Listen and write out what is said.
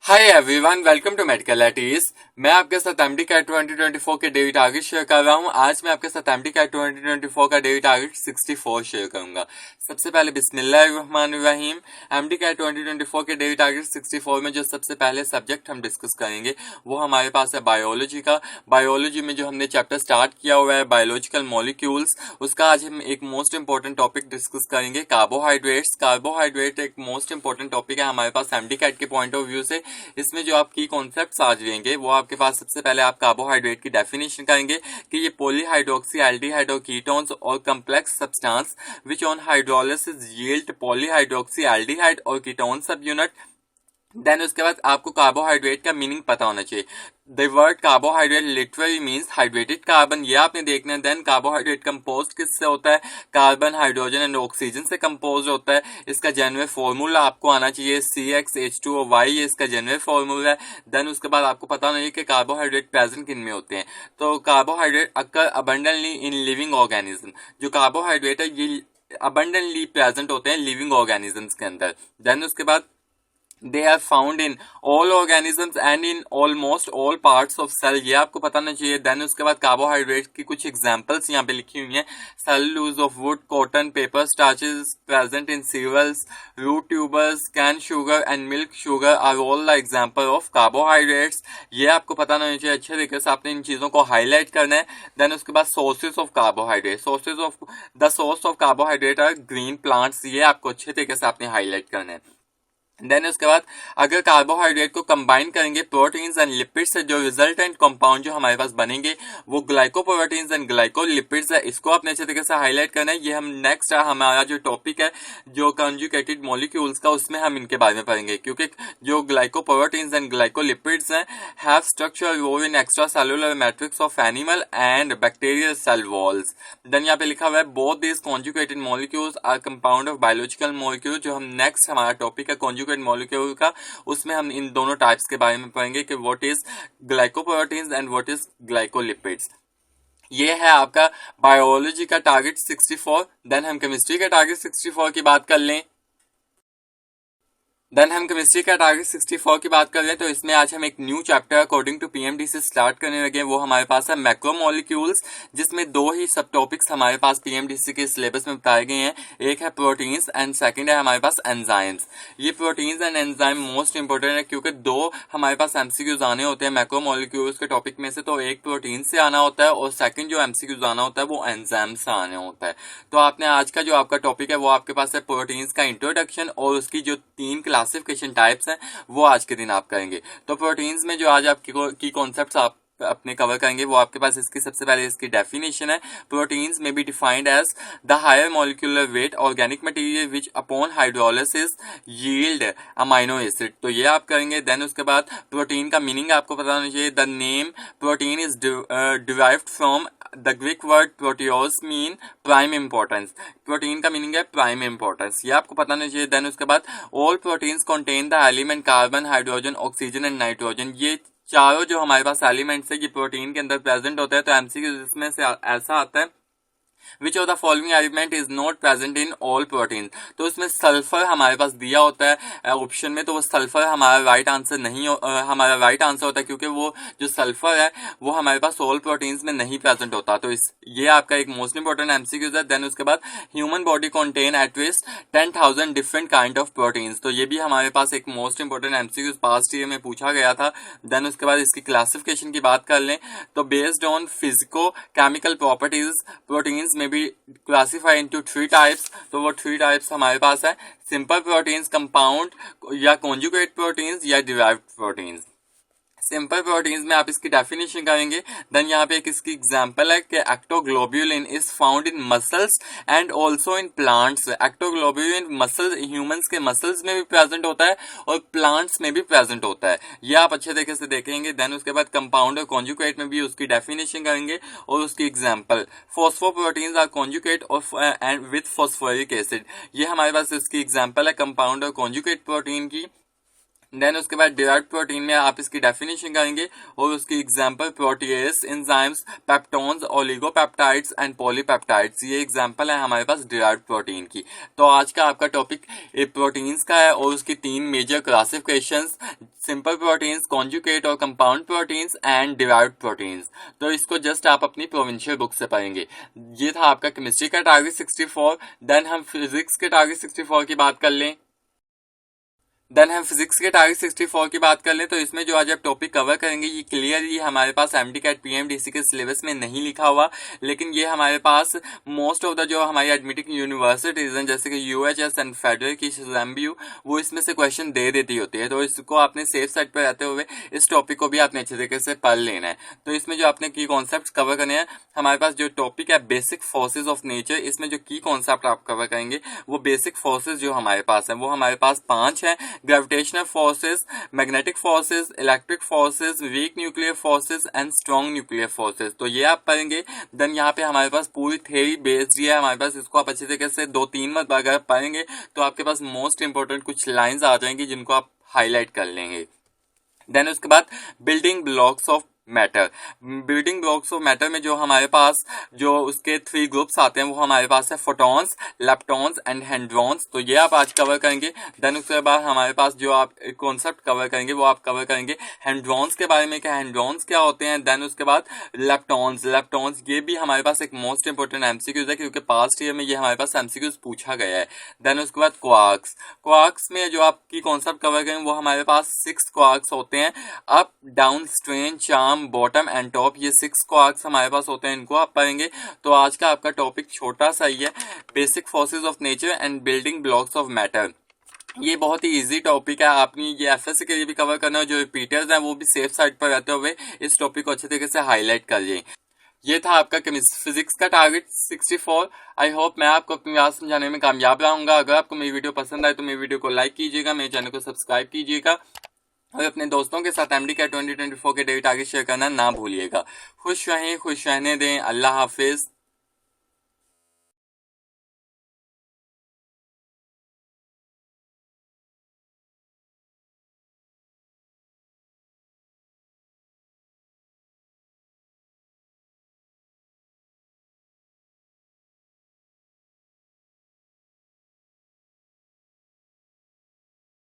Hi everyone, welcome to medical at ease. मैं आपके साथ एमडी कैट 2024 के डेली टारगेट शेयर कर रहा हूं। आज मैं आपके साथ एमडी कैट 2024 का डेली टारगेट 64 शेयर करूंगा। सबसे पहले बिस्मिल्लाहिर्रहमानिर्रहीम। एमडी कैट 2024 के डेली टारगेट 64 में जो सबसे पहले सब्जेक्ट हम डिस्कस करेंगे वो हमारे पास है बायोलॉजी का। बायोलॉजी में जो हमने चैप्टर स्टार्ट किया हुआ है बायोलॉजिकल मॉलिक्यूल्स, उसका आज हम एक मोस्ट इंपॉर्टेंट टॉपिक डिस्कस करेंगे, कार्बोहाइड्रेट्स। कार्बोहाइड्रेट एक मोस्ट इंपॉर्टेंट टॉपिक है हमारे पास एमडी कैट के पॉइंट ऑफ व्यू से। इसमें जो आप की कॉन्सेप्ट्स आज लेंगे वो आपके पास सबसे पहले आप कार्बोहाइड्रेट की डेफिनेशन करेंगे कि ये पॉलीहाइड्रोक्सी एल्डिहाइड और कीटोन्स और complex substance which on hydrolysis yield polyhydroxy aldehyde और कीटोन सब यूनिट। देन उसके बाद आपको कार्बोहाइड्रेट का मीनिंग पता होना चाहिए। The word carbohydrate literally means hydrated carbon, ये आपने देखना है। देन कार्बोहाइड्रेट कंपोज्ड किससे होता है? कार्बन, हाइड्रोजन एंड ऑक्सीजन से कंपोज होता है। इसका जेनरल फॉर्मूला आपको आना चाहिए CxH2O, ये इसका जेनरल फॉर्मूला है। देन उसके बाद आपको पता होना चाहिए कि कार्बोहाइड्रेट प्रेजेंट किन में होते हैं। तो carbohydrate occur abundantly in living organism. जो कार्बोहाइड्रेट है ये अबंडेंटली प्रेजेंट होते हैं लिविंग ऑर्गेनिजम्स के अंदर। देन उसके बाद they are found in all organisms and in almost all parts of cell, ये आपको पता होना चाहिए। देन उसके बाद कार्बोहाइड्रेट की कुछ एग्जांपल्स यहाँ पे लिखी हुई हैं। Cellulose of wood, cotton, paper, starches present in cereals, root tubers, cane sugar and milk sugar are all the example of carbohydrates. ये आपको पता होना चाहिए। अच्छे तरीके से आपने इन चीजों को हाईलाइट करना है। देन उसके बाद sources of carbohydrate, sources of the source of carbohydrate are green plants, ये आपको अच्छे तरीके से आपने हाईलाइट करना है। देन उसके बाद अगर कार्बोहाइड्रेट को कंबाइन करेंगे प्रोटीन्स एंड लिपिड्स से, जो रिजल्टेंट कंपाउंड जो हमारे पास बनेंगे वो ग्लाइकोप्रोटीन्स एंड ग्लाइकोलिपिड्स है। इसको आपने अच्छे तरीके से हाईलाइट करना है। ये हम नेक्स्ट हमारा जो टॉपिक है जो कंजुगेटेड मॉलिक्यूल्स का, उसमें हम इनके बारे में पढ़ेंगे, क्योंकि जो ग्लाइकोप्रोटीन्स एंड ग्लाइकोलिपिड्स हैं have structure role in extra cellular matrix of animal and bacterial cell walls. Then यहाँ पे लिखा हुआ है both this conjugated molecules are compound of biological molecule. जो हम नेक्स्ट हमारा टॉपिक है कंजुगेटेड मॉलिक्यूल का, उसमें हम इन दोनों टाइप्स के बारे में पढ़ेंगे कि what is glycoproteins and what is glycolipids. ये है आपका बायोलॉजी का टारगेट 64। देन हम केमिस्ट्री का टारगेट 64 की बात कर लें। देन हम केमिस्ट्री का टारगेट 64 की बात कर रहे हैं, तो इसमें आज हम एक new chapter according to PMDC start करने लगे। वो हमारे पास है मैक्रोमोलिक्यूल्स, जिसमें दो ही सब टॉपिक्स हमारे पास पीएमडीसी के सिलेबस में बताए गए हैं। एक है प्रोटीन्स एंड सेकंड है हमारे पास एंजाइम्स। ये proteins and enzyme most important है, क्योंकि दो हमारे पास एमसीक्यूज आने होते हैं मैक्रोमोलिक्यूल्स के टॉपिक में से। तो एक प्रोटीन से आना होता है और सेकंड जो एमसीक्यूज आना होता है वो एंजाइम से आने होता है। तो आपने आज का जो आपका टॉपिक है वो आपके पास है प्रोटीन्स का इंट्रोडक्शन, और उसकी जो 3 क्लासिफिकेशन टाइप्स हैं वो आज के दिन आप करेंगे। तो प्रोटीन्स में जो आज आप की कॉन्सेप्ट्स आप अपने कवर करेंगे वो आपके पास इसकी सबसे पहले इसकी डेफिनेशन है। Proteins may be defined as the higher molecular weight organic material which upon hydrolysis yield amino acid, तो ये आप करेंगे। देन उसके बाद प्रोटीन का मीनिंग आपको पता होना चाहिए। The name protein is derived from the Greek word proteios mean prime importance. Protein का मीनिंग है प्राइम इंपॉर्टेंस, ये आपको पता होना चाहिए। देन उसके बाद all proteins contain the element carbon, hydrogen, oxygen and nitrogen. ये चारों जो हमारे पास एलिमेंट्स है ये प्रोटीन के अंदर प्रेजेंट होता है। तो एमसीक्यू इसमें से ऐसा आता है which of the following element is not present in all protein. तो इसमें सल्फर हमारे पास दिया होता है ऑप्शन में, तो वो सल्फर हमारा राइट आंसर नहीं हमारा राइट आंसर होता है, क्योंकि वो जो सल्फर है वो हमारे पास ऑल प्रोटीन्स में नहीं प्रेजेंट होता। तो इस ये आपका एक मोस्ट इंपोर्टेंट एमसीक्यूज है। देन उसके बाद human body contain at least 10,000 different kind of proteins, तो ये भी हमारे पास एक most important MCQs past year में पूछा गया था। देन उसके बाद इसकी क्लासिफिकेशन की बात कर लें तो based on physico chemical properties proteins में भी क्लासिफाई इनटू 3 टाइप्स। तो वो 3 टाइप्स हमारे पास है सिंपल प्रोटीन्स, कंपाउंड या कॉन्जुगेट प्रोटीन्स या डिराइव्ड प्रोटीन्स। सिंपल प्रोटीन्स में आप इसकी डेफिनेशन करेंगे। देन यहाँ पे एक इसकी एग्जांपल है कि actoglobulin is found in muscles and also in plants. Actoglobulin muscles, humans के मसल्स में भी प्रेजेंट होता है और प्लांट्स में भी प्रेजेंट होता है, ये आप अच्छे तरीके से देखेंगे। देन उसके बाद कंपाउंड और कॉन्जुगेट में भी उसकी डेफिनेशन करेंगे और उसकी example. Phosphoproteins are conjugate and with phosphoric acid, ये हमारे पास इसकी एग्जाम्पल है कंपाउंड और कॉन्जुगेट प्रोटीन की। देन उसके बाद डिराइव्ड प्रोटीन में आप इसकी डेफिनेशन करेंगे और उसकी example proteoses, enzymes, peptones, oligopeptides and polypeptides, ये एग्जांपल है हमारे पास डिराइव्ड प्रोटीन की। तो आज का आपका टॉपिक प्रोटीन्स का है और उसकी 3 major classifications simple proteins, conjugate or compound proteins and derived proteins. तो इसको जस्ट आप अपनी प्रोविंशियल बुक से पढ़ेंगे। ये था आपका केमिस्ट्री का टारगेट 64। देन हम फिजिक्स के टारगेट 64 की बात कर लें। हम फिजिक्स के टारगेट 64 की बात कर लें तो इसमें जो आज आप टॉपिक कवर करेंगे ये क्लियरली हमारे पास एमडी-कैट पीएमडीसी के सिलेबस में नहीं लिखा हुआ, लेकिन ये हमारे पास मोस्ट ऑफ द जो हमारी एडमिटिंग यूनिवर्सिटीज हैं जैसे कि यूएचएस एंड फेडरल की एमबीयू, वो इसमें से क्वेश्चन दे देती होती है। तो इसको आपने सेफ साइड पर रहते हुए इस टॉपिक को भी आपने अच्छे तरीके से पढ़ लेना है। तो इसमें जो आपने की कॉन्सेप्ट कवर करने हैं, हमारे पास जो टॉपिक है बेसिक फोर्सेज ऑफ नेचर, इसमें जो की कॉन्सेप्ट आप कवर करेंगे वो बेसिक फोर्सेज जो हमारे पास है वो हमारे पास 5 है। Gravitational forces, magnetic forces, electric forces, weak nuclear forces and strong nuclear forces. तो ये आप पढ़ेंगे। देन यहाँ पे हमारे पास पूरी थ्योरी बेस्ड है हमारे पास, इसको आप अच्छे तरीके से 2-3 बार अगर पढ़ेंगे तो आपके पास मोस्ट इंपोर्टेंट कुछ लाइंस आ जाएंगी जिनको आप हाईलाइट कर लेंगे। देन उसके बाद building blocks of matter. Building blocks of matter में जो हमारे पास जो उसके 3 ग्रुप्स आते हैं वो हमारे पास है फोटॉन्स, लेप्टॉन्स एंड हैंड्रॉन्स। तो ये आप आज कवर करेंगे। देन उसके बाद हमारे पास जो आप कॉन्सेप्ट कवर करेंगे वो आप कवर करेंगे हैंड्रॉन्स के बारे में, क्या हैंड्रॉन्स क्या होते हैं। देन उसके बाद लेप्टॉन्स ये भी हमारे पास एक मोस्ट इंपोर्टेंट एमसीक्यूज है क्योंकि पास्ट ईयर में ये हमारे पास एमसीक्यूज पूछा गया है। देन उसके बाद क्वार्क्स में जो आपकी कॉन्सेप्ट कवर करेंगे वो हमारे पास 6 क्वार्क्स होते हैं, up down strain charm bottom and top, ये 6 क्वार्क्स हमारे पास होते हैं, इनको आप पढ़ेंगे। तो आज का आपका टॉपिक छोटा सा ही है, basic forces of nature and building blocks of matter. ये बहुत ही इजी टॉपिक है, आपने ये एफएससी के लिए भी कवर करना है। जो रिपीटर्स हैं वो भी सेफ साइड पर रहते हुए इस टॉपिक को अच्छे तरीके से हाईलाइट करिए। ये था आपका फिजिक्स का टारगेट 64। आई होप मैं आपको अपनी बात समझाने में कामयाब रहूंगा। अगर आपको मेरी वीडियो पसंद आए तो मेरी वीडियो को लाइक कीजिएगा, मेरे चैनल को सब्सक्राइब कीजिएगा और अपने दोस्तों के साथ एमडी-कैट 2024 के डेट आगे शेयर करना ना भूलिएगा। खुश रहें, खुश रहने दें। अल्लाह हाफिज।